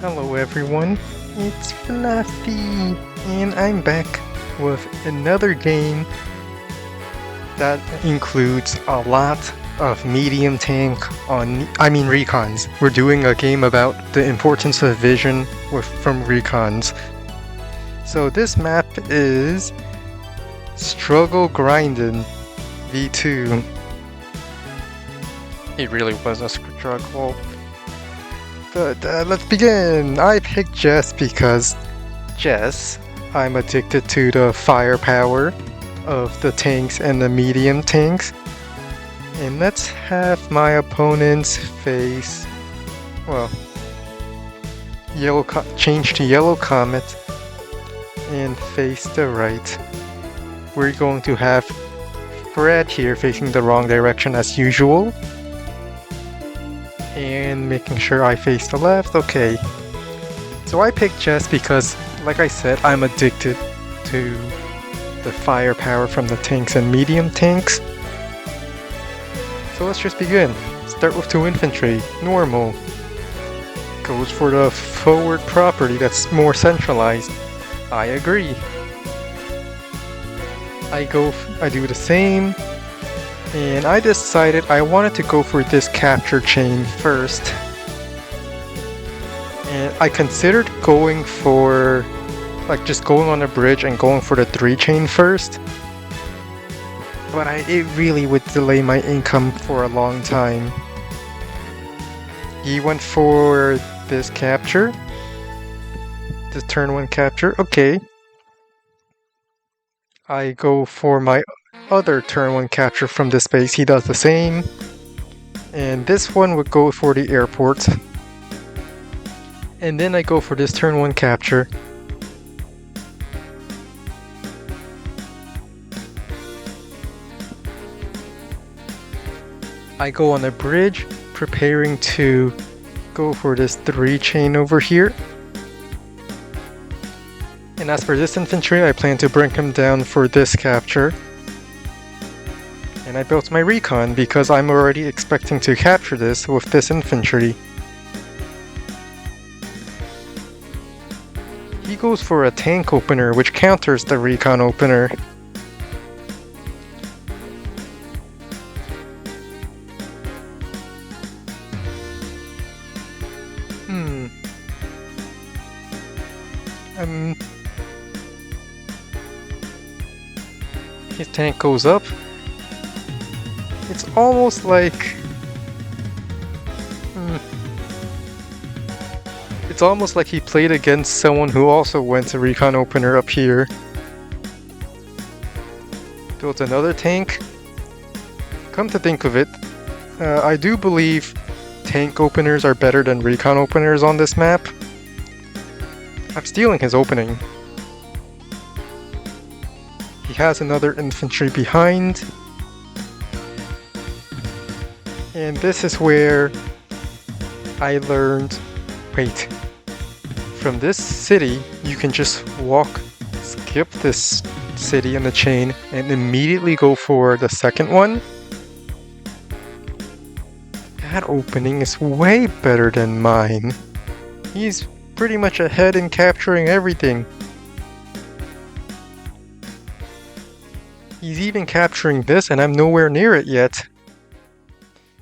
Hello everyone, it's fluhfie, and I'm back with another game that includes a lot of medium tank recons. We're doing a game about the importance of vision from recons. So this map is Struggle Grindin' V2. It really was a struggle. But let's begin! I picked Jess because I'm addicted to the firepower of the tanks and the medium tanks. And let's have my opponents face, change to Yellow Comet and face the right. We're going to have Fred here facing the wrong direction as usual. And making sure I face the left. Okay. So I picked Jess because, like I said, I'm addicted to the firepower from the tanks and medium tanks. So let's just begin. Start with 2 infantry. Normal. Goes for the forward property that's more centralized. I agree. I do the same. And I decided I wanted to go for this capture chain first. And I considered going for, just going on a bridge and going for the 3 chain first. But it really would delay my income for a long time. He went for this capture. This turn 1 capture, okay. I go for my other turn 1 capture from this base. He does the same. And this one would go for the airport. And then I go for this turn 1 capture. I go on a bridge, preparing to go for this 3 chain over here. And as for this infantry, I plan to bring him down for this capture. And I built my recon because I'm already expecting to capture this with this infantry. He goes for a tank opener, which counters the recon opener. His tank goes up. It's almost like... It's almost like he played against someone who also went to recon opener up here. Built another tank. Come to think of it, I do believe tank openers are better than recon openers on this map. I'm stealing his opening. He has another infantry behind. And this is where I learned, from this city, you can just skip this city in the chain, and immediately go for the second one. That opening is way better than mine. He's pretty much ahead in capturing everything. He's even capturing this, and I'm nowhere near it yet.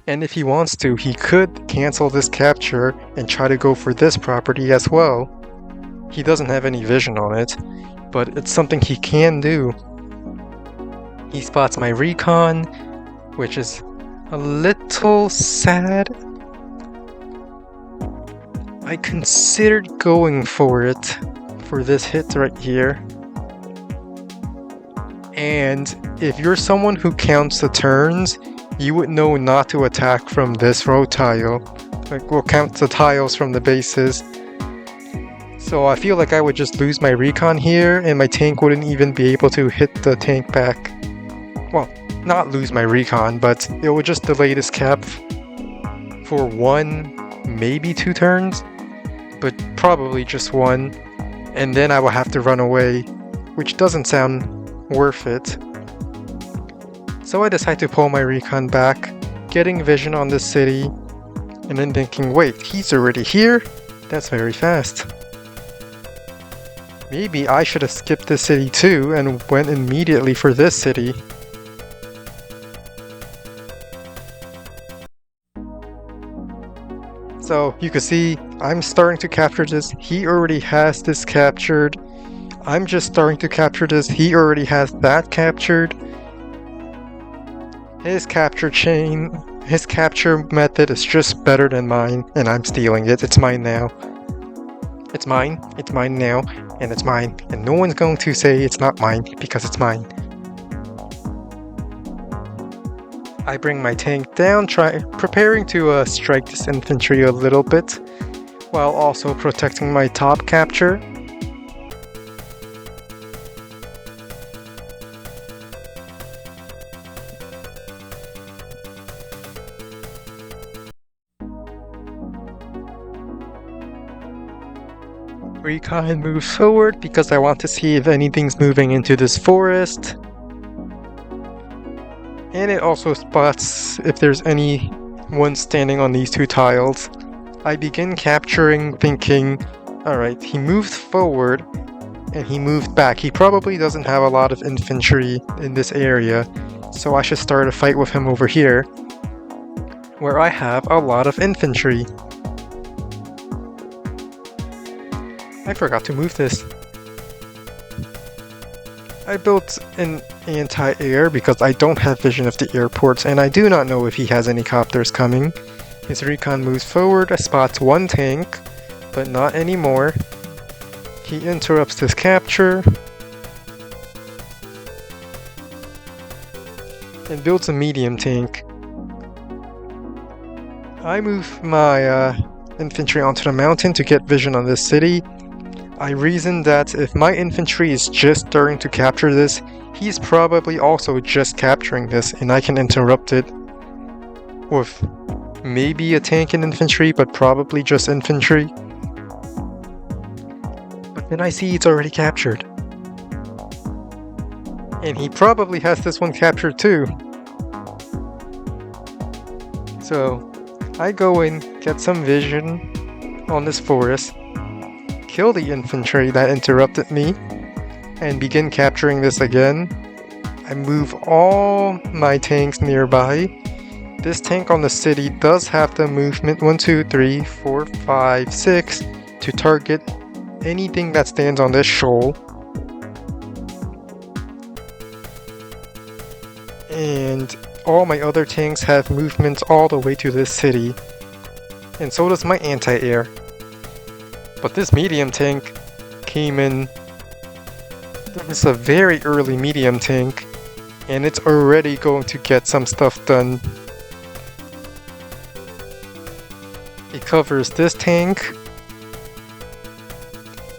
And if he wants to, he could cancel this capture and try to go for this property as well. He doesn't have any vision on it, but it's something he can do. He spots my recon, which is a little sad. I considered going for it, for this hit right here. And if you're someone who counts the turns, you would know not to attack from this row tile. We'll count the tiles from the bases. So I feel like I would just lose my recon here, and my tank wouldn't even be able to hit the tank back. Well, not lose my recon, but it would just delay this cap for 1, maybe 2 turns, but probably just 1. And then I will have to run away, which doesn't sound worth it. So I decide to pull my recon back, getting vision on the city, and then thinking, wait, he's already here? That's very fast. Maybe I should have skipped this city too and went immediately for this city. So you can see I'm starting to capture this. He already has this captured. I'm just starting to capture this. He already has that captured. His capture method is just better than mine, and I'm stealing it. It's mine now. It's mine now, and it's mine. And no one's going to say it's not mine, because it's mine. I bring my tank down, preparing to strike this infantry a little bit, while also protecting my top capture. Recon moves forward because I want to see if anything's moving into this forest. And it also spots if there's anyone standing on these two tiles. I begin capturing thinking, alright, he moved forward and he moved back. He probably doesn't have a lot of infantry in this area, so I should start a fight with him over here, where I have a lot of infantry. I forgot to move this. I built an anti-air because I don't have vision of the airports and I do not know if he has any copters coming. His recon moves forward, spots one tank, but not anymore. He interrupts this capture and builds a medium tank. I move my infantry onto the mountain to get vision on this city. I reasoned that if my infantry is just starting to capture this, he's probably also just capturing this, and I can interrupt it with maybe a tank and infantry, but probably just infantry. But then I see it's already captured. And he probably has this one captured too. So I go in, get some vision on this forest, kill the infantry that interrupted me, and begin capturing this again. I move all my tanks nearby. This tank on the city does have the movement 1, 2, 3, 4, 5, 6 to target anything that stands on this shoal. And all my other tanks have movements all the way to this city. And so does my anti-air. But this medium tank came in. This is a very early medium tank, and it's already going to get some stuff done. It covers this tank,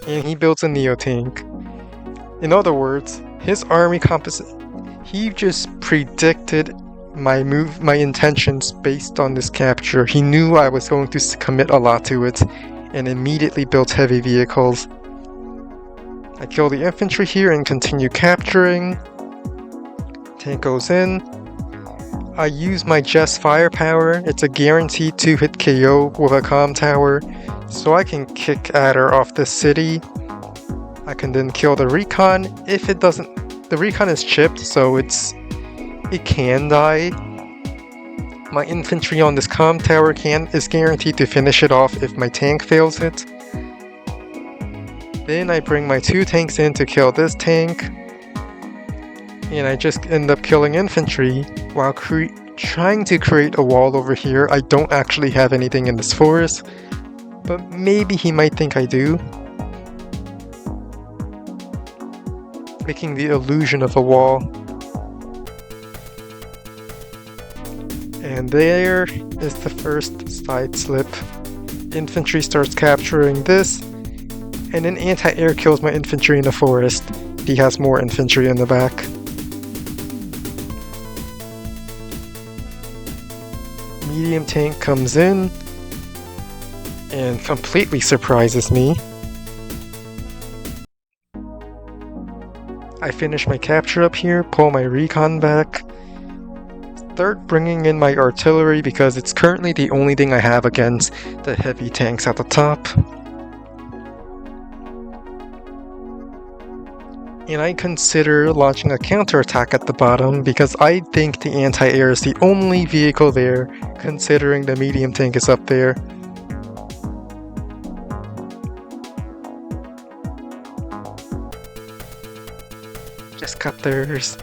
and he builds a neo tank. In other words, his army composite. He just predicted my intentions based on this capture. He knew I was going to commit a lot to it, and immediately built heavy vehicles. I kill the infantry here and continue capturing. Tank goes in. I use my Jest firepower. It's a guaranteed 2-hit KO with a comm tower, so I can kick Adder off the city. I can then kill the recon. If it doesn't, the recon is chipped, so it can die. My infantry on this comm tower is guaranteed to finish it off if my tank fails it. Then I bring my 2 tanks in to kill this tank. And I just end up killing infantry while trying to create a wall over here. I don't actually have anything in this forest, but maybe he might think I do. Making the illusion of a wall. And there is the first side slip. Infantry starts capturing this, and then anti-air kills my infantry in the forest. He has more infantry in the back. Medium tank comes in and completely surprises me. I finish my capture up here, pull my recon back, start bringing in my artillery because it's currently the only thing I have against the heavy tanks at the top. And I consider launching a counterattack at the bottom because I think the anti-air is the only vehicle there, considering the medium tank is up there. Just cutters.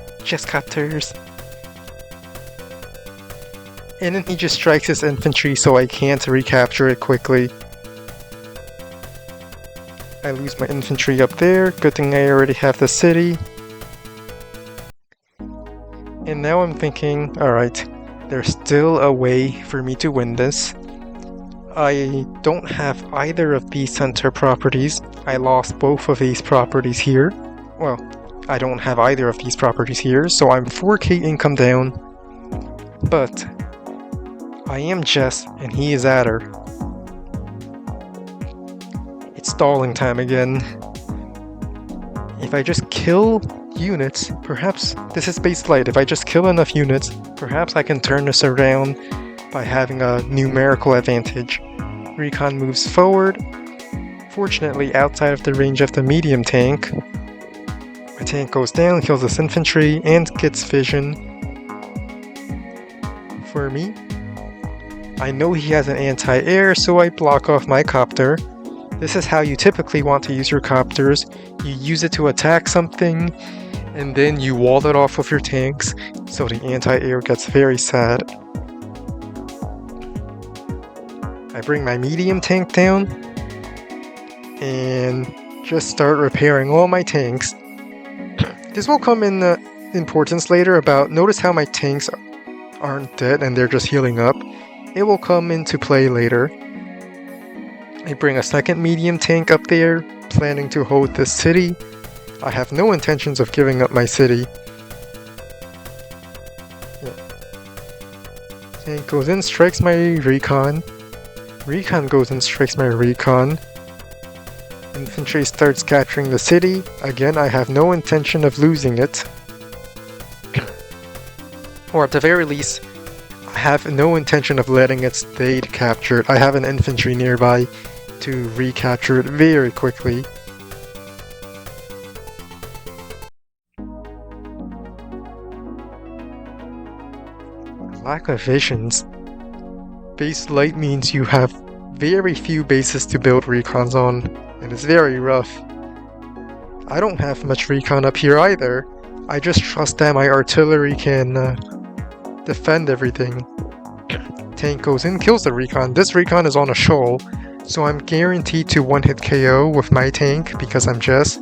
And then he just strikes his infantry so I can't recapture it quickly. I lose my infantry up there, good thing I already have the city. And now I'm thinking, alright, there's still a way for me to win this. I don't have either of these center properties. I lost both of these properties here. Well, I don't have either of these properties here, so I'm 4k income down. But I am Jess, and he is Adder. It's stalling time again. If I just kill units, perhaps this is base light. If I just kill enough units, perhaps I can turn this around by having a numerical advantage. Recon moves forward, fortunately outside of the range of the medium tank. My tank goes down, kills this infantry, and gets vision. For me, I know he has an anti-air, so I block off my copter. This is how you typically want to use your copters. You use it to attack something, and then you wall it off with your tanks, so the anti-air gets very sad. I bring my medium tank down, and just start repairing all my tanks. This will come in importance later about, notice how my tanks aren't dead and they're just healing up. It will come into play later. I bring a second medium tank up there, planning to hold this city. I have no intentions of giving up my city. Tank goes in, strikes my recon. Recon goes in, strikes my recon. Infantry starts capturing the city. Again, I have no intention of losing it. Or at the very least, I have no intention of letting it stay captured. I have an infantry nearby to recapture it very quickly. Lack of visions. Base light means you have very few bases to build recons on, and it's very rough. I don't have much recon up here either. I just trust that my artillery can defend everything. Tank goes in, kills the recon. This recon is on a shoal, so I'm guaranteed to one-hit KO with my tank because I'm Jess.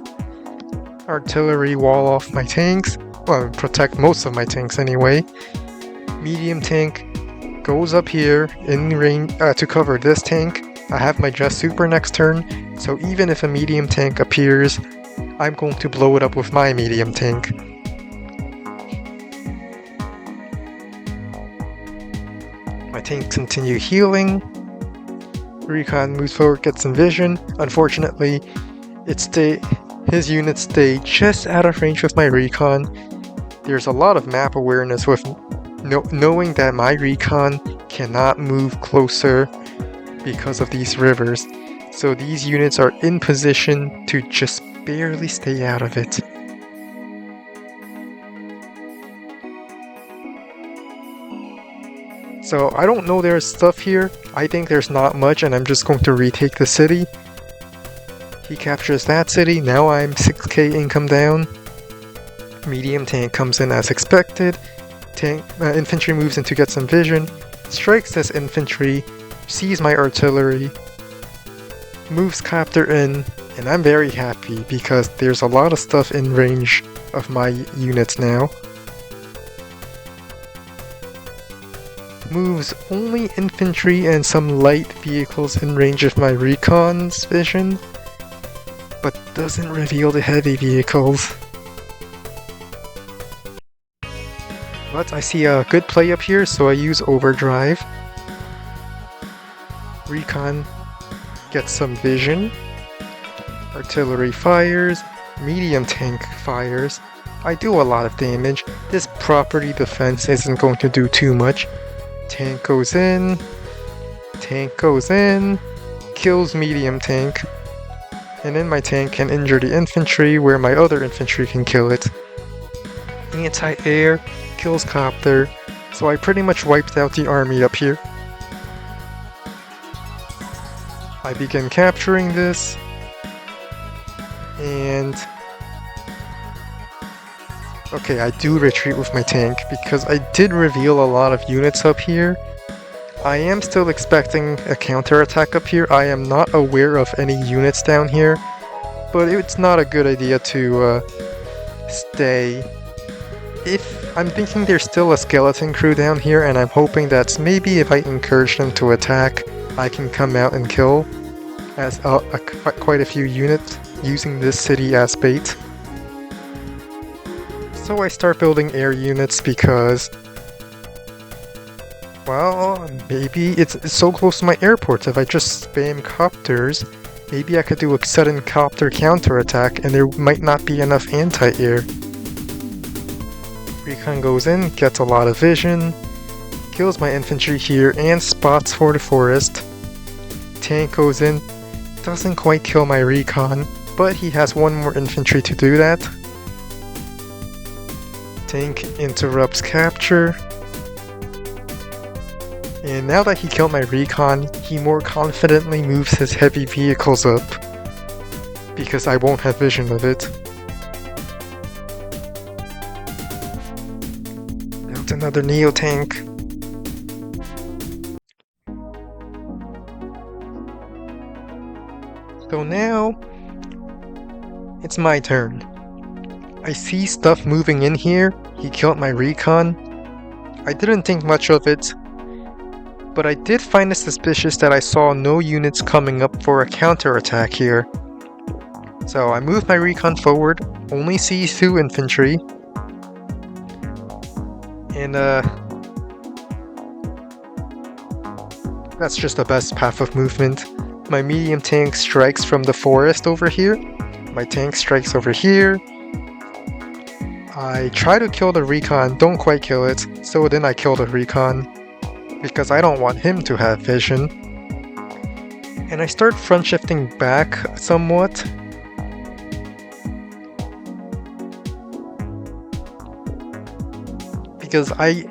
Artillery wall off my tanks. Well, protect most of my tanks anyway. Medium tank goes up here in range to cover this tank. I have my Jess super next turn, so even if a medium tank appears, I'm going to blow it up with my medium tank. My tanks continue healing. Recon moves forward, gets some vision. Unfortunately, his units stay just out of range with my recon. There's a lot of map awareness with knowing that my recon cannot move closer because of these rivers. So these units are in position to just barely stay out of it. So I don't know there's stuff here. I think there's not much and I'm just going to retake the city. He captures that city. Now I'm 6k income down. Medium tank comes in as expected. Infantry moves in to get some vision. Strikes this infantry. Sees my artillery. Moves copter in. And I'm very happy because there's a lot of stuff in range of my units now. Moves only infantry and some light vehicles in range of my recon's vision, but doesn't reveal the heavy vehicles. But I see a good play up here, so I use overdrive. Recon gets some vision. Artillery fires. Medium tank fires. I do a lot of damage. This property defense isn't going to do too much. Tank goes in, kills medium tank, and then my tank can injure the infantry where my other infantry can kill it. Anti-air kills copter, so I pretty much wiped out the army up here. I begin capturing this, and okay, I do retreat with my tank because I did reveal a lot of units up here. I am still expecting a counterattack up here. I am not aware of any units down here, but it's not a good idea to stay. I'm thinking there's still a skeleton crew down here, and I'm hoping that maybe if I encourage them to attack, I can come out and kill as quite a few units using this city as bait. So I start building air units because, well, maybe it's so close to my airport. If I just spam copters, maybe I could do a sudden copter counterattack and there might not be enough anti-air. Recon goes in, gets a lot of vision, kills my infantry here and spots for the forest. Tank goes in, doesn't quite kill my recon, but he has one more infantry to do that. Tank interrupts capture. And now that he killed my recon, he more confidently moves his heavy vehicles up, because I won't have vision of it. Built another Neo tank. So now, it's my turn. I see stuff moving in here. He killed my recon. I didn't think much of it, but I did find it suspicious that I saw no units coming up for a counterattack here. So I moved my recon forward, only see 2 infantry, and that's just the best path of movement. My medium tank strikes from the forest over here. My tank strikes over here. I try to kill the recon, don't quite kill it, so then I kill the recon, because I don't want him to have vision. And I start front shifting back somewhat. Because I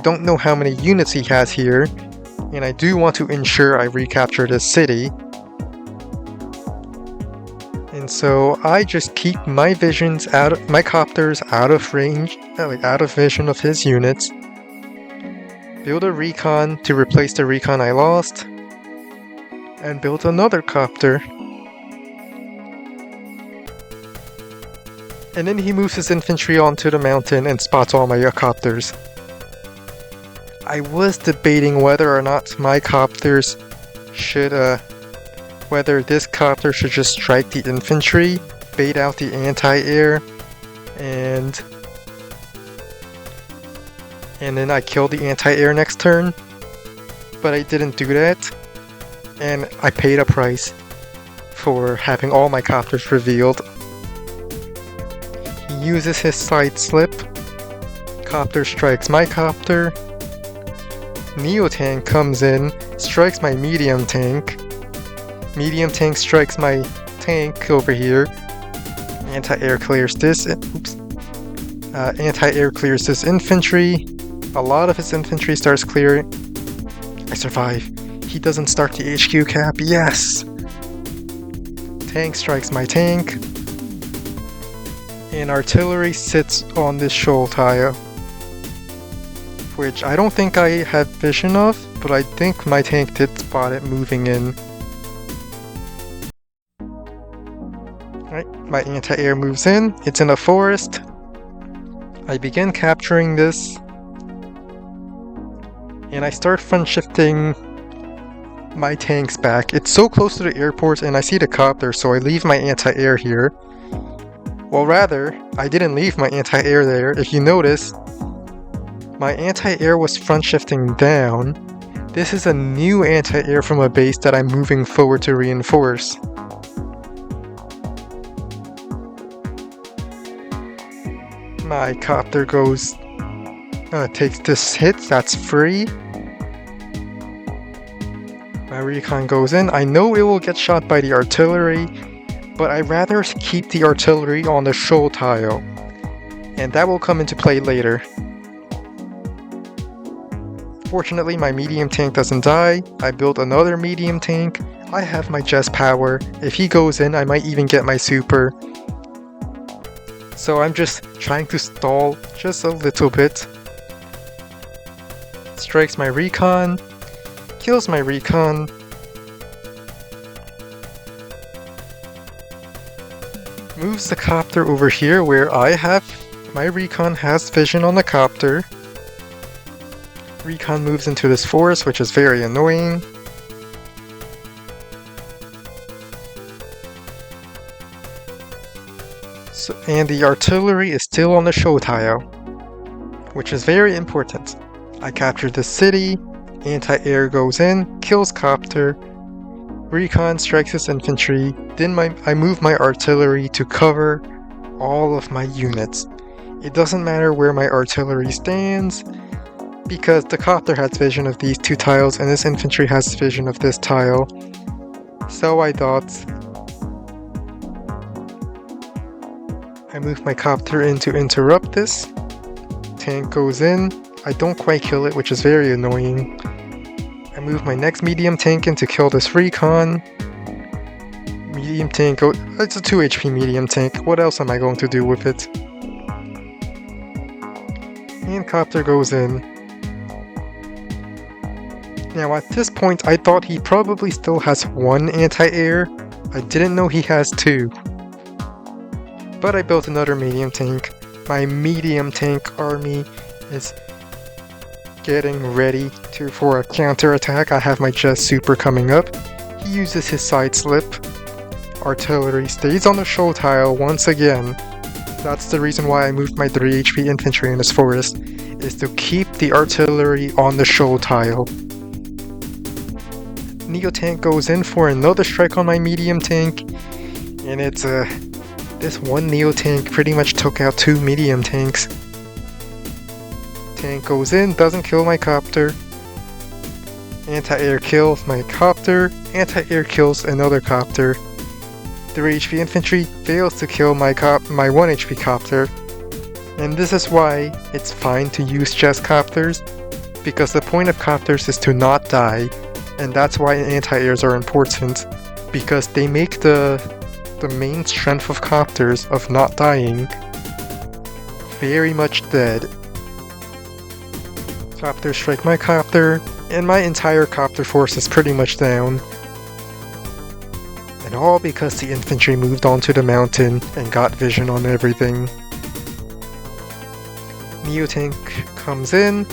don't know how many units he has here, and I do want to ensure I recapture this city. And so I just keep my visions my copters out of range, out of vision of his units. Build a recon to replace the recon I lost, and build another copter. And then he moves his infantry onto the mountain and spots all my copters. I was debating whether or not my copters should, whether this copter should just strike the infantry, bait out the anti-air, and then I kill the anti-air next turn. But I didn't do that, and I paid a price for having all my copters revealed. He uses his side slip. Copter strikes my copter. Neo tank comes in, strikes my medium tank. Medium tank strikes my tank over here. Anti-air clears this. Anti-air clears this infantry. A lot of his infantry starts clearing. I survive. He doesn't start the HQ cap. Yes! Tank strikes my tank. And artillery sits on this shoal tile, which I don't think I had vision of, but I think my tank did spot it moving in. Alright, my anti-air moves in. It's in a forest. I begin capturing this. And I start front shifting my tanks back. It's so close to the airport and I see the copter, so I leave my anti-air here. Well, rather, I didn't leave my anti-air there. If you notice, my anti-air was front shifting down. This is a new anti-air from a base that I'm moving forward to reinforce. My copter goes, takes this hit, that's free. My recon goes in. I know it will get shot by the artillery, but I'd rather keep the artillery on the shoal tile, and that will come into play later. Fortunately, my medium tank doesn't die. I built another medium tank. I have my Jess power. If he goes in, I might even get my super. So I'm just trying to stall just a little bit. Strikes my recon. Kills my recon. Moves the copter over here where my recon has vision on the copter. Recon moves into this forest, which is very annoying. And the artillery is still on the show tile, which is very important. I captured the city, anti-air goes in, kills copter, recon strikes his infantry, then I move my artillery to cover all of my units. It doesn't matter where my artillery stands, because the copter has vision of these two tiles and this infantry has vision of this tile. So I thought I move my copter in to interrupt this. Tank goes in. I don't quite kill it, which is very annoying. I move my next medium tank in to kill this recon. Medium tank, it's a 2 HP medium tank. What else am I going to do with it? And copter goes in. Now at this point, I thought he probably still has 1 anti-air. I didn't know he has 2. But I built another medium tank. My medium tank army is getting ready for a counter-attack. I have my Jess super coming up. He uses his side slip. Artillery stays on the shoal tile once again. That's the reason why I moved my 3 HP infantry in this forest, is to keep the artillery on the shoal tile. Neo tank goes in for another strike on my medium tank, and it's this one Neo tank pretty much took out 2 medium tanks. Tank goes in, doesn't kill my copter. Anti-air kills my copter. Anti-air kills another copter. 3 HP infantry fails to kill my 1 HP copter. And this is why it's fine to use Jess copters, because the point of copters is to not die, and that's why anti-airs are important, because they make the main strength of copters of not dying very much dead. Copters strike my copter, and my entire copter force is pretty much down. And all because the infantry moved onto the mountain and got vision on everything. Neo tank comes in,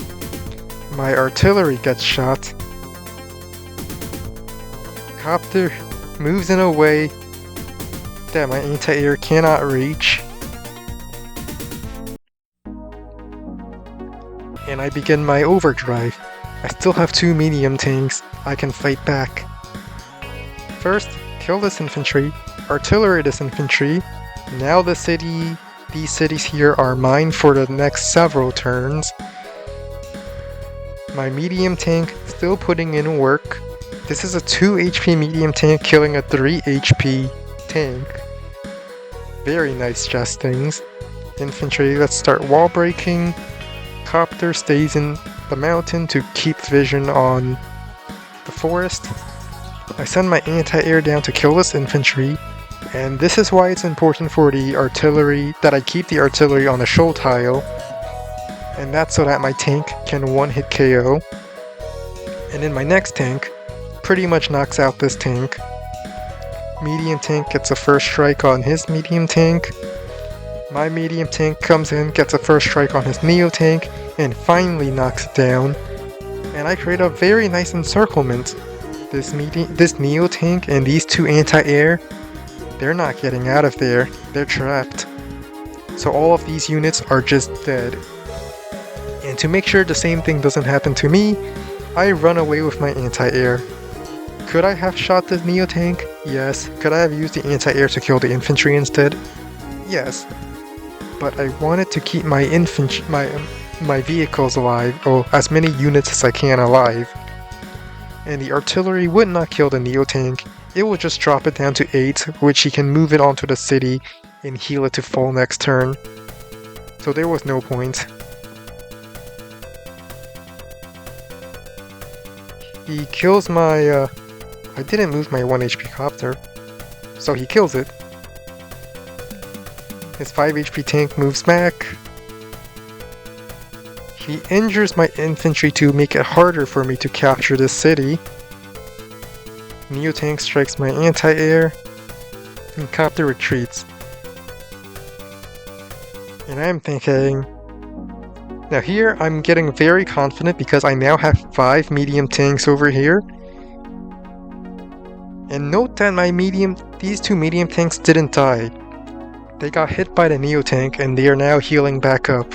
my artillery gets shot. Copter moves in a way that my anti-air cannot reach. And I begin my overdrive. I still have 2 medium tanks. I can fight back. First, kill this infantry, artillery this infantry. Now these cities here are mine for the next several turns. My medium tank still putting in work. This is a 2 HP medium tank killing a 3 HP tank. Very nice Jess things. Infantry, let's start wall breaking. Copter stays in the mountain to keep vision on the forest. I send my anti-air down to kill this infantry, and this is why it's important for the artillery that I keep the artillery on the shoal tile, and that's so that my tank can 1-hit KO. And then my next tank pretty much knocks out this tank. Medium tank gets a first strike on his medium tank. My medium tank comes in, gets a first strike on his Neo tank, and finally knocks it down. And I create a very nice encirclement. This Neo tank and these 2 anti-air, they're not getting out of there. They're trapped. So all of these units are just dead. And to make sure the same thing doesn't happen to me, I run away with my anti-air. Could I have shot the Neo tank? Yes. Could I have used the anti-air to kill the infantry instead? Yes. But I wanted to keep my my vehicles alive, or as many units as I can alive. And the artillery would not kill the Neo tank, it will just drop it down to 8, which he can move it onto the city and heal it to full next turn. So there was no point. He kills my, I didn't move my 1 HP copter, so he kills it. His 5 HP tank moves back. He injures my infantry to make it harder for me to capture this city. Neo tank strikes my anti-air, and copter retreats. And I'm thinking... Now here, I'm getting very confident because I now have 5 medium tanks over here. And note that these 2 medium tanks didn't die. They got hit by the Neo tank and they are now healing back up.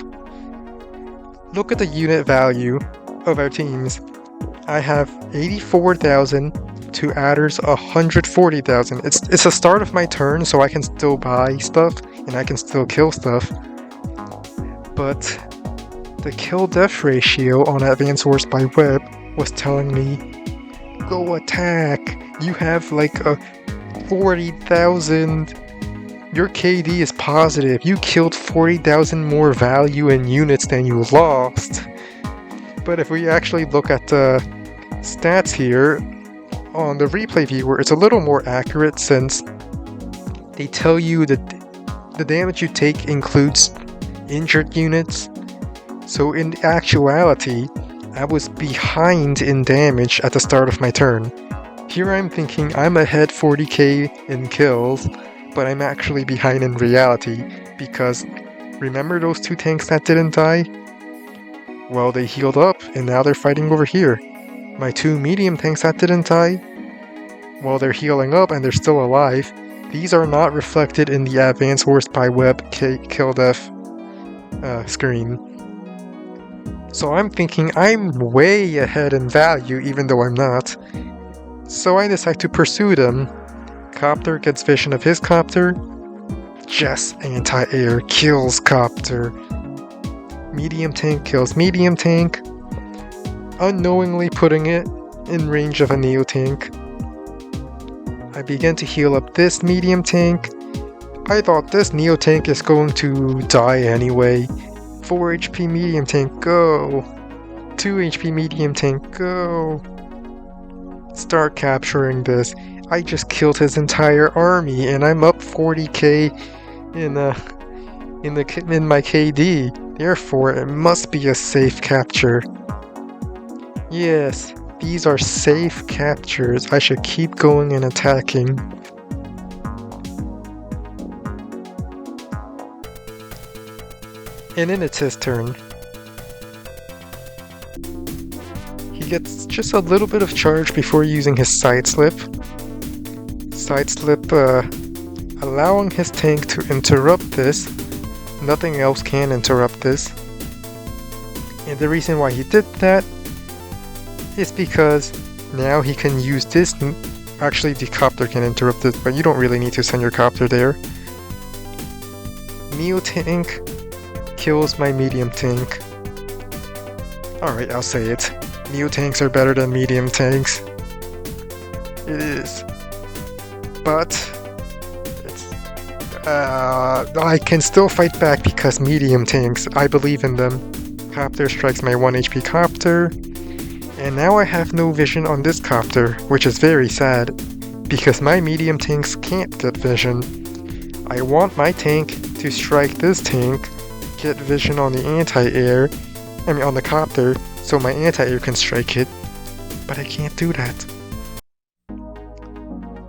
Look at the unit value of our teams. I have 84,000 to adders 140,000. It's the start of my turn, so I can still buy stuff and I can still kill stuff. But the kill-death ratio on Advanced Wars by Web was telling me, go attack! You have like a 40,000... Your KD is positive. You killed 40,000 more value in units than you lost. But if we actually look at the stats here, on the replay viewer, it's a little more accurate since they tell you that the damage you take includes injured units. So in actuality, I was behind in damage at the start of my turn. Here I'm thinking I'm ahead 40k in kills, but I'm actually behind in reality, because remember those 2 tanks that didn't die? Well, they healed up, and now they're fighting over here. My 2 medium tanks that didn't die? Well, they're healing up and they're still alive. These are not reflected in the Advanced Wars by Web kill death screen. So I'm thinking I'm way ahead in value, even though I'm not. So I decide to pursue them. Copter gets vision of his copter. Just anti-air kills copter. Medium tank kills medium tank, unknowingly putting it in range of a Neo tank. I begin to heal up this medium tank. I thought this Neo tank is going to die anyway. 4 HP medium tank, go! 2 HP medium tank, go! Start capturing this. I just killed his entire army and I'm up 40k in my KD. Therefore, it must be a safe capture. Yes, these are safe captures. I should keep going and attacking. And then it's his turn. He gets just a little bit of charge before using his side slip. Side slip, allowing his tank to interrupt this. Nothing else can interrupt this. And the reason why he did that is because now he can use this. Actually, the copter can interrupt this, but you don't really need to send your copter there. Neo tank kills my medium tank. Alright, I'll say it. Neo tanks are better than medium tanks. It is. But I can still fight back because medium tanks, I believe in them. Copter strikes my 1 HP copter. And now I have no vision on this copter, which is very sad, because my medium tanks can't get vision. I want my tank to strike this tank, get vision on the anti-air, on the copter, so my anti-air can strike it, but I can't do that.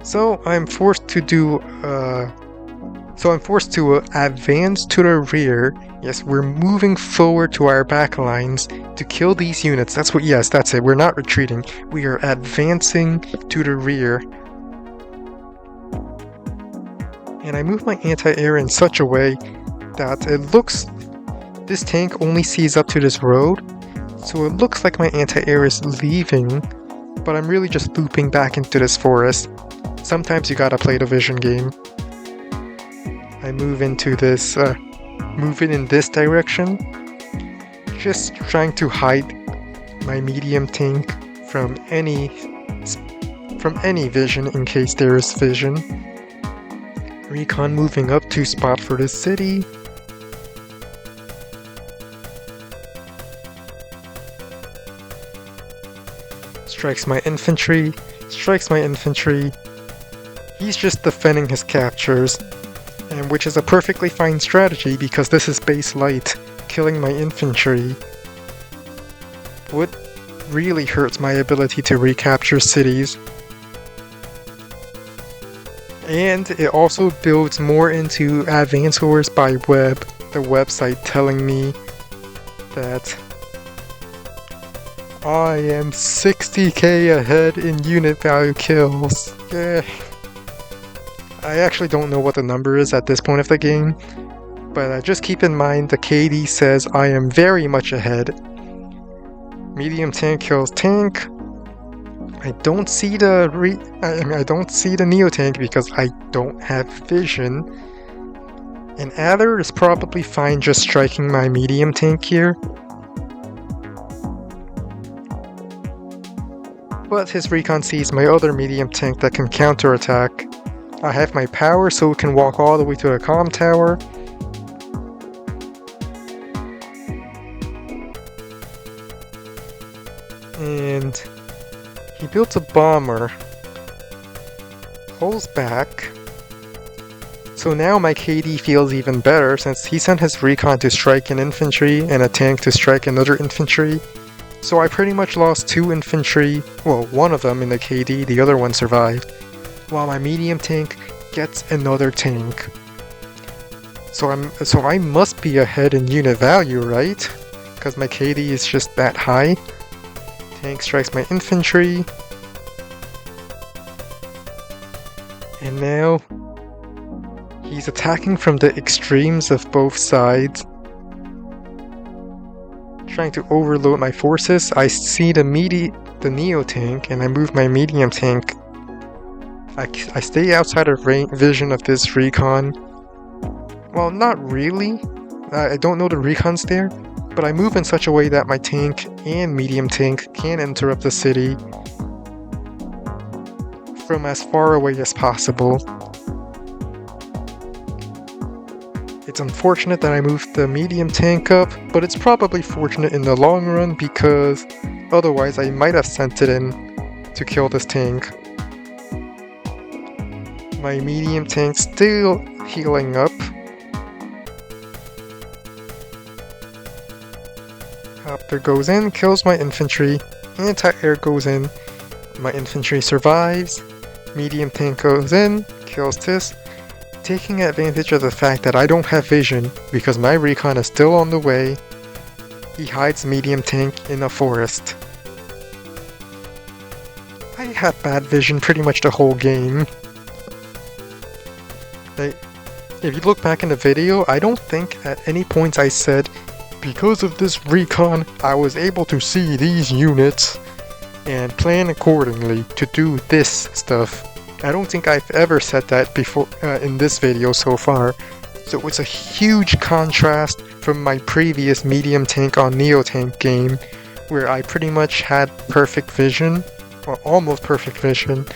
So I'm forced to advance to the rear. Yes, we're moving forward to our back lines to kill these units. That's it. We're not retreating. We are advancing to the rear. And I move my anti-air in such a way that it looks... This tank only sees up to this road, so it looks like my anti-air is leaving, but I'm really just looping back into this forest. Sometimes you gotta play the vision game. I move into this, move it in this direction, just trying to hide my medium tank from from any vision in case there is vision. Recon moving up to spot for the city. Strikes my infantry. Strikes my infantry. He's just defending his captures, and which is a perfectly fine strategy because this is base light, killing my infantry. What really hurts my ability to recapture cities. And it also builds more into Advance Wars by Web, the website telling me that I am 60k ahead in unit value kills. Yeah. I actually don't know what the number is at this point of the game, but just keep in mind the KD says I am very much ahead. Medium tank kills tank. I don't see the I don't see the Neo tank because I don't have vision. And Adder is probably fine just striking my medium tank here. But his recon sees my other medium tank that can counterattack. I have my power so it can walk all the way to the comm tower. And he builds a bomber. Pulls back. So now my KD feels even better since he sent his recon to strike an infantry and a tank to strike another infantry. So I pretty much lost 2 infantry, well, one of them in the KD, the other one survived, while my medium tank gets another tank. So I must be ahead in unit value, right? Because my KD is just that high. Tank strikes my infantry. And now he's attacking from the extremes of both sides. Trying to overload my forces. I see the Neo tank and I move my medium tank. I stay outside of vision of this recon. Well, not really. I don't know the recon's there, but I move in such a way that my tank and medium tank can interrupt the city from as far away as possible. It's unfortunate that I moved the medium tank up, but it's probably fortunate in the long run because otherwise I might have sent it in to kill this tank. My medium tank still healing up. Copter goes in, kills my infantry. Anti-air goes in. My infantry survives. Medium tank goes in, kills this. Taking advantage of the fact that I don't have vision because my recon is still on the way, he hides medium tank in a forest. I had bad vision pretty much the whole game. If you look back in the video, I don't think at any point I said, because of this recon, I was able to see these units and plan accordingly to do this stuff. I don't think I've ever said that before in this video so far. So it's a huge contrast from my previous medium tank on Neo tank game, where I pretty much had perfect vision, or almost perfect vision,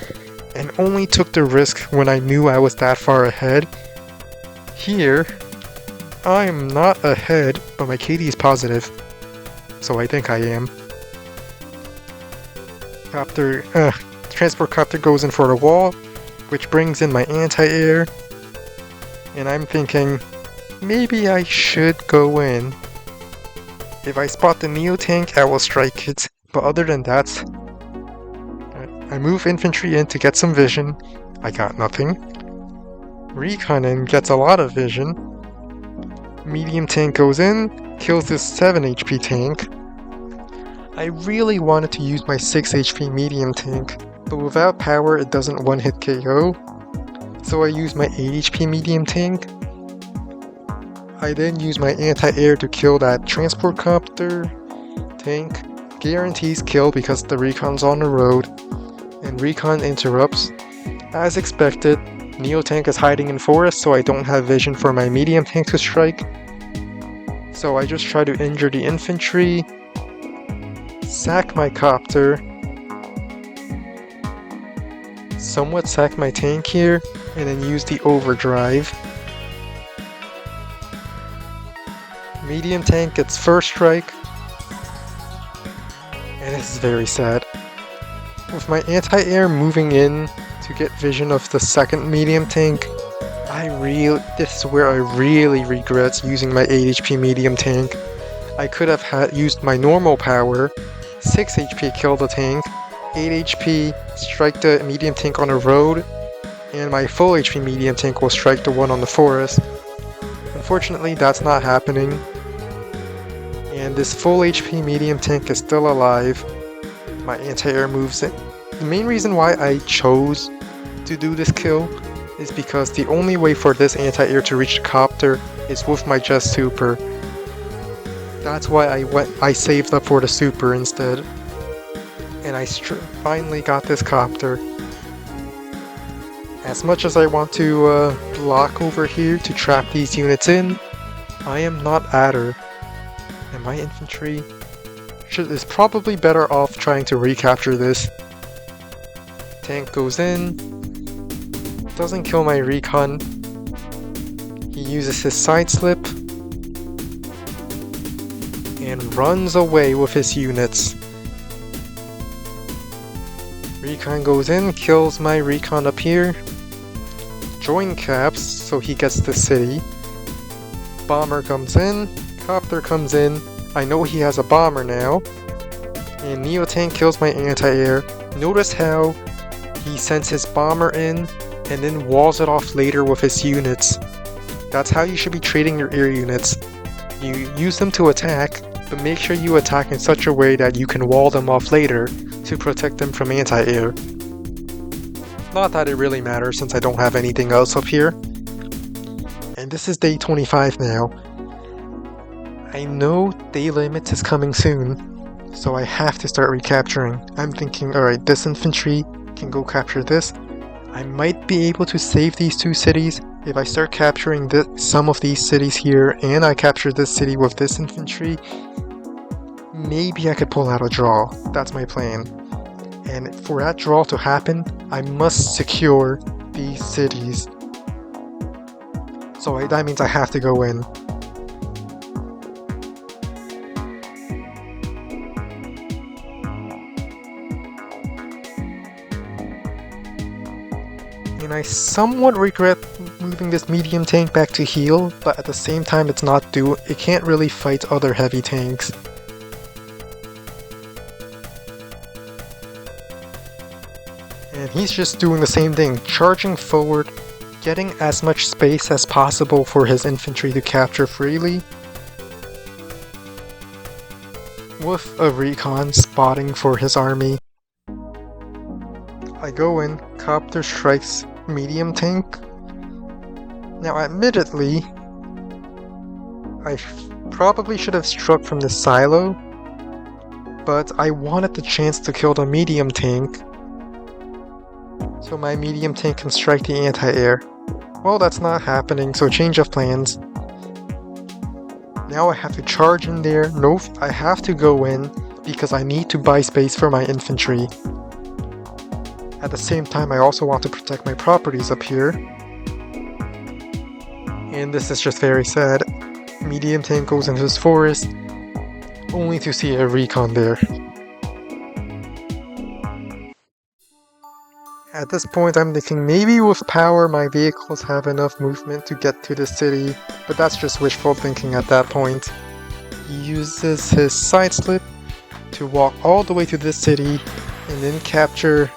and only took the risk when I knew I was that far ahead. Here, I'm not ahead, but my KD is positive, so I think I am. Transport copter goes in for the wall, which brings in my anti-air, and I'm thinking, maybe I should go in. If I spot the Neo tank, I will strike it, but other than that, I move infantry in to get some vision. I got nothing. Recon in gets a lot of vision. Medium tank goes in, kills this 7 HP tank. I really wanted to use my 6 HP medium tank, but without power it doesn't one-hit KO, so I use my 8 HP medium tank. I then use my anti-air to kill that transport copter tank. Guarantees kill because the recon's on the road, and recon interrupts. As expected, Neo tank is hiding in forest, so I don't have vision for my medium tank to strike. So I just try to injure the infantry, sack my copter, somewhat sack my tank here, and then use the overdrive. Medium tank gets first strike, and this is very sad. With my anti-air moving in to get vision of the second medium tank, this is where I really regret using my 8 HP medium tank. I could have used my normal power, 6 HP kill the tank, 8 HP strike the medium tank on a road, and my full HP medium tank will strike the one on the forest. Unfortunately, that's not happening, and this full HP medium tank is still alive. My anti-air moves in. The main reason why I chose to do this kill is because the only way for this anti-air to reach the copter is with my just super. That's why I saved up for the super instead. And I finally got this copter. As much as I want to block over here to trap these units in, I am not Adder. And my infantry is probably better off trying to recapture this. Tank goes in, doesn't kill my recon. He uses his side slip and runs away with his units. Recon goes in, kills my recon up here. Join caps, so he gets the city. Bomber comes in, copter comes in. I know he has a bomber now. And Neo Tank kills my anti-air. Notice how he sends his bomber in and then walls it off later with his units. That's how you should be trading your air units. You use them to attack, but make sure you attack in such a way that you can wall them off later to protect them from anti-air. Not that it really matters since I don't have anything else up here. And this is day 25 now. I know day limit is coming soon, so I have to start recapturing. I'm thinking, alright, this infantry can go capture this. I might be able to save these two cities if I start capturing some of these cities here and I capture this city with this infantry. Maybe I could pull out a draw. That's my plan. And for that draw to happen, I must secure these cities. So that means I have to go in. And I somewhat regret moving this medium tank back to heal, but at the same time it can't really fight other heavy tanks. And he's just doing the same thing, charging forward, getting as much space as possible for his infantry to capture freely, with a recon spotting for his army. I go in, copter strikes medium tank. Now admittedly, I probably should have struck from the silo, but I wanted the chance to kill the medium tank, so my medium tank can strike the anti-air. Well, that's not happening, so change of plans. Now I have to charge in there. No, I have to go in because I need to buy space for my infantry. At the same time, I also want to protect my properties up here. And this is just very sad. Medium tank goes into this forest, only to see a recon there. At this point, I'm thinking maybe with power my vehicles have enough movement to get to the city, but that's just wishful thinking at that point. He uses his side slip to walk all the way to this city and then capture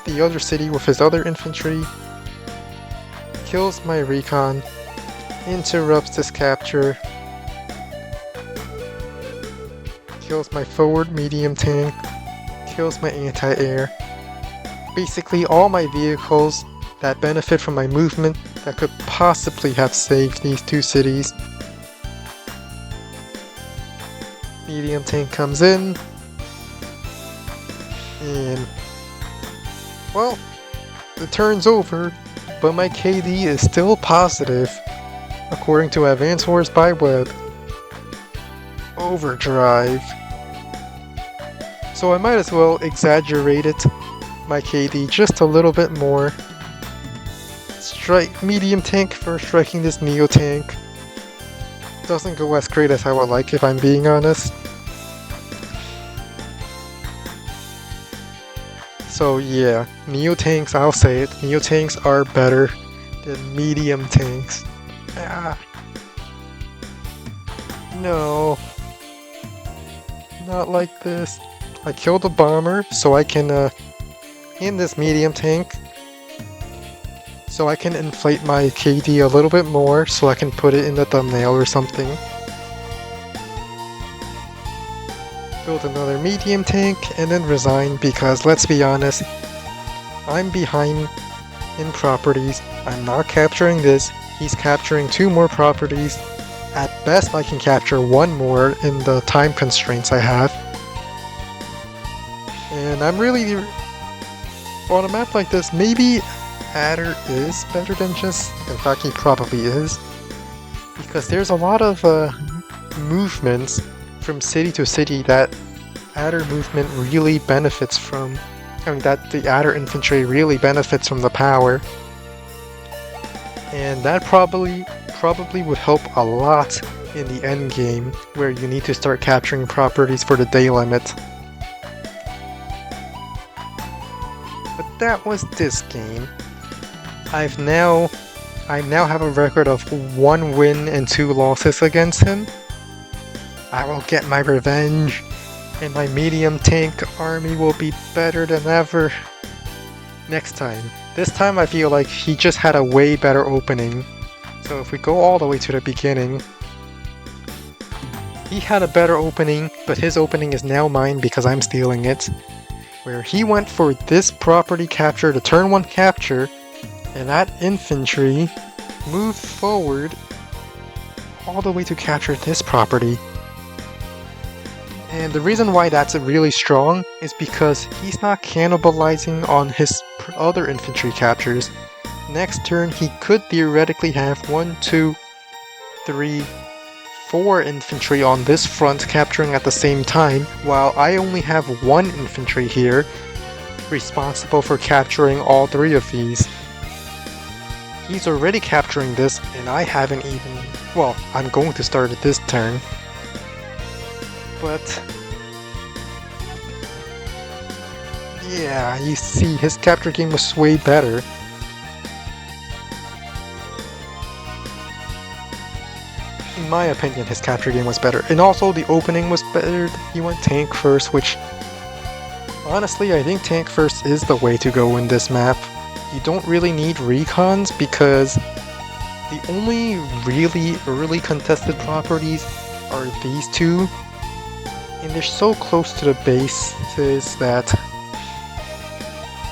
the other city with his other infantry, kills my recon, interrupts this capture, kills my forward medium tank, kills my anti-air. Basically all my vehicles that benefit from my movement that could possibly have saved these two cities. Medium tank comes in, and well, the turn's over, but my KD is still positive, according to Advanced Wars by Web. Overdrive. So I might as well exaggerate it my KD just a little bit more. Strike medium tank for striking this Neo tank. Doesn't go as great as I would like if I'm being honest. So yeah, Neo tanks, I'll say it, Neo tanks are better than medium tanks. Ah. No. Not like this. I killed a bomber so I can in this medium tank. So I can inflate my KD a little bit more so I can put it in the thumbnail or something. Build another medium tank and then resign because let's be honest, I'm behind in properties. I'm not capturing this. He's capturing 2 more properties. At best I can capture 1 more in the time constraints I have. And I'm really, on a map like this, maybe Adder is better than just, in fact he probably is, because there's a lot of movements from city to city that Adder movement really benefits from. I mean, that the Adder infantry really benefits from the power. And that probably would help a lot in the end game, where you need to start capturing properties for the day limit. But that was this game. I now have a record of 1 win and 2 losses against him. I will get my revenge, and my medium tank army will be better than ever next time. This time I feel like he just had a way better opening. So if we go all the way to the beginning, he had a better opening, but his opening is now mine because I'm stealing it. Where he went for this property capture, the turn 1 capture, and that infantry moved forward all the way to capture this property. And the reason why that's really strong is because he's not cannibalizing on his other infantry captures. Next turn he could theoretically have 1, 2, 3, 4 infantry on this front capturing at the same time, while I only have 1 infantry here responsible for capturing all 3 of these. He's already capturing this, and I haven't even... well, I'm going to start it this turn. But... yeah, you see, his capture game was way better. In my opinion, his capture game was better. And also, the opening was better. He went tank first, which... honestly, I think tank first is the way to go in this map. You don't really need recons because the only really early contested properties are these 2, and they're so close to the bases that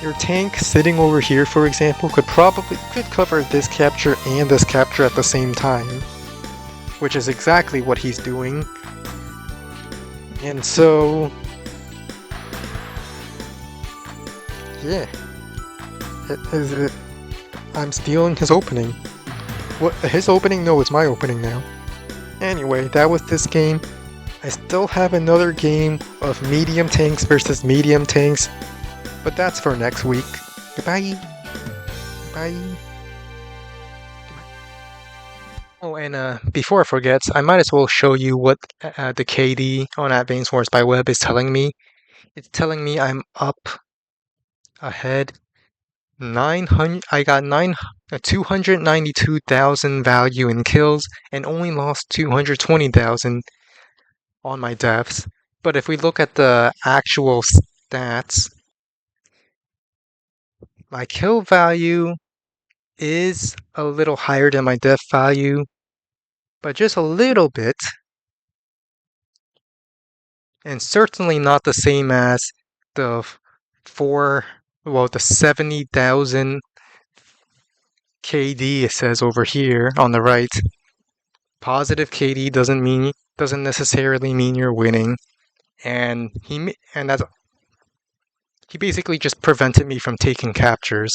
your tank sitting over here, for example, could cover this capture and this capture at the same time, which is exactly what he's doing. And so, yeah. I'm stealing his opening. What? His opening? No, it's my opening now. Anyway, that was this game. I still have another game of medium tanks versus medium tanks, but that's for next week. Goodbye. Bye. Oh, and before I forget, I might as well show you what the KD on Advanced Wars by Web is telling me. It's telling me I'm up ahead 900. I got 292,000 value in kills and only lost 220,000 on my deaths. But if we look at the actual stats, my kill value is a little higher than my death value, but just a little bit, and certainly not the same as the 70,000 KD it says over here on the right. Positive KD doesn't necessarily mean you're winning, and he basically just prevented me from taking captures.